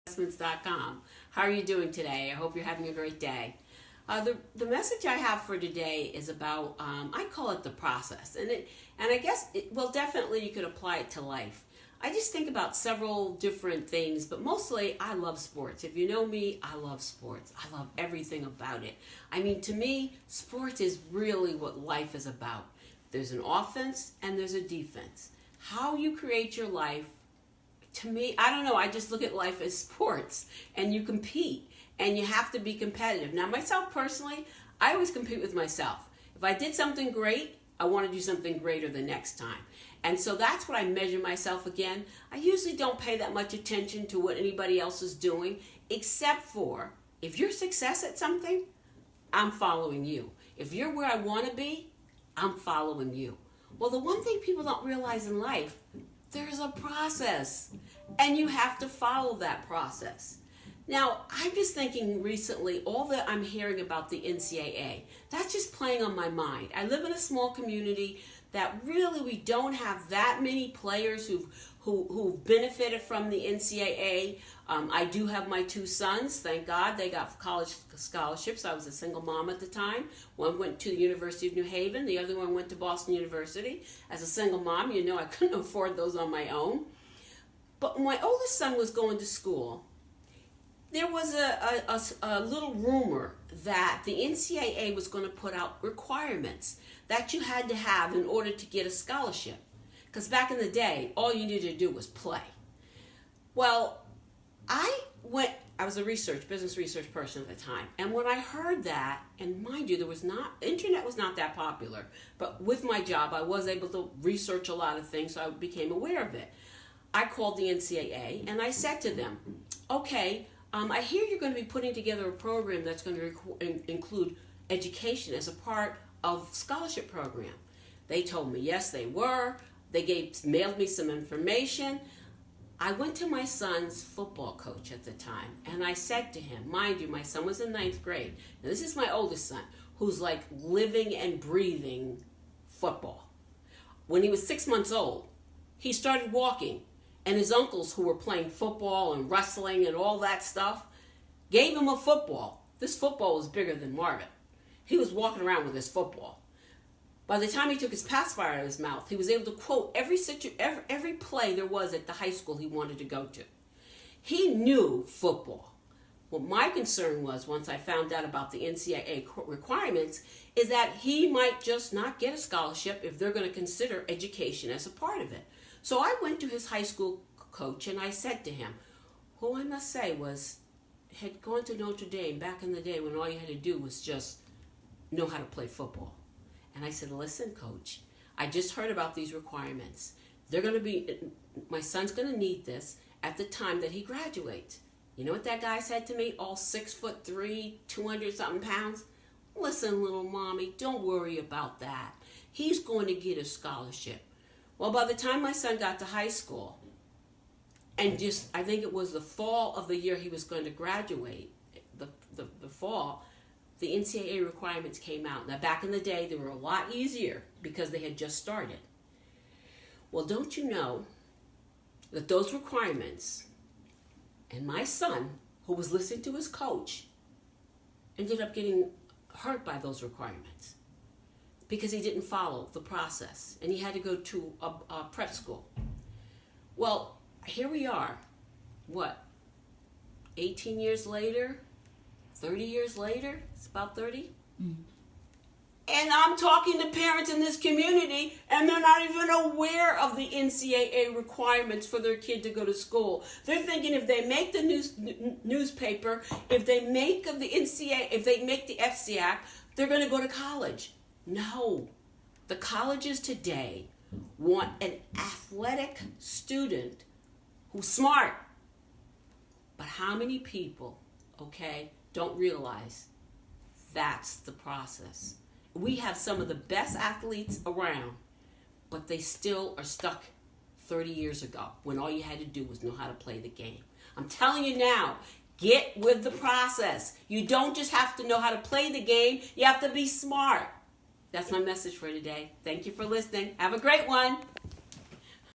investments.com. How are you doing today? I hope you're having a great day. The message I have for today is about, I call it the process. And I guess, definitely you could apply it to life. I just think about several different things, but mostly I love sports. If you know me, I love sports. I love everything about it. I mean, to me, sports is really what life is about. There's an offense and there's a defense. How you create your life, to me, I don't know, I just look at life as sports, and you compete, and you have to be competitive. Now, myself personally, I always compete with myself. If I did something great, I want to do something greater the next time. And so that's what I measure myself again. I usually don't pay that much attention to what anybody else is doing, except for if you're success at something, I'm following you. If you're where I want to be, I'm following you. Well, the one thing people don't realize in life, there's a process, and you have to follow that process. Now, I'm just thinking recently, all that I'm hearing about the NCAA, that's just playing on my mind. I live in a small community that really we don't have that many players who've benefited from the NCAA. I do have my two sons, thank God. They got college scholarships. I was a single mom at the time. One went to the University of New Haven. The other one went to Boston University. As a single mom, you know I couldn't afford those on my own. But when my oldest son was going to school, there was a little rumor that the NCAA was going to put out requirements that you had to have in order to get a scholarship. Because back in the day, all you needed to do was play. Well, I was a business research person at the time. And when I heard that, and mind you, internet was not that popular. But with my job, I was able to research a lot of things, so I became aware of it. I called the NCAA and I said to them, okay, I hear you're going to be putting together a program that's going to include education as a part of scholarship program. They told me yes, they were. They mailed me some information. I went to my son's football coach at the time, and I said to him, mind you, my son was in 9th grade. Now, this is my oldest son, who's like living and breathing football. When he was 6 months old, he started walking, and his uncles who were playing football and wrestling and all that stuff gave him a football. This football was bigger than Marvin. He was walking around with his football. By the time he took his pacifier out of his mouth, he was able to quote every play there was at the high school he wanted to go to. He knew football. What my concern was, once I found out about the NCAA requirements, is that he might just not get a scholarship if they're going to consider education as a part of it. So I went to his high school coach and I said to him, who I must say had gone to Notre Dame back in the day when all you had to do was just know how to play football. And I said, listen, coach, I just heard about these requirements. My son's going to need this at the time that he graduates. You know what that guy said to me? All 6'3", 200-something pounds? Listen, little mommy, don't worry about that. He's going to get a scholarship. Well, by the time my son got to high school, and I think it was the fall of the year he was going to graduate, the fall, the NCAA requirements came out. Now, back in the day, they were a lot easier because they had just started. Well, don't you know that those requirements, and my son, who was listening to his coach, ended up getting hurt by those requirements because he didn't follow the process, and he had to go to a prep school. Well, here we are, 18 years later, 30 years later, it's about 30. Mm. And I'm talking to parents in this community, and they're not even aware of the NCAA requirements for their kid to go to school. They're thinking if they make the newspaper, if they make the NCAA, if they make the FCAC, they're going to go to college. No. The colleges today want an athletic student who's smart. But how many people, don't realize that's the process? We have some of the best athletes around, but they still are stuck 30 years ago when all you had to do was know how to play the game. I'm telling you now, get with the process. You don't just have to know how to play the game, you have to be smart. That's my message for today. Thank you for listening. Have a great one.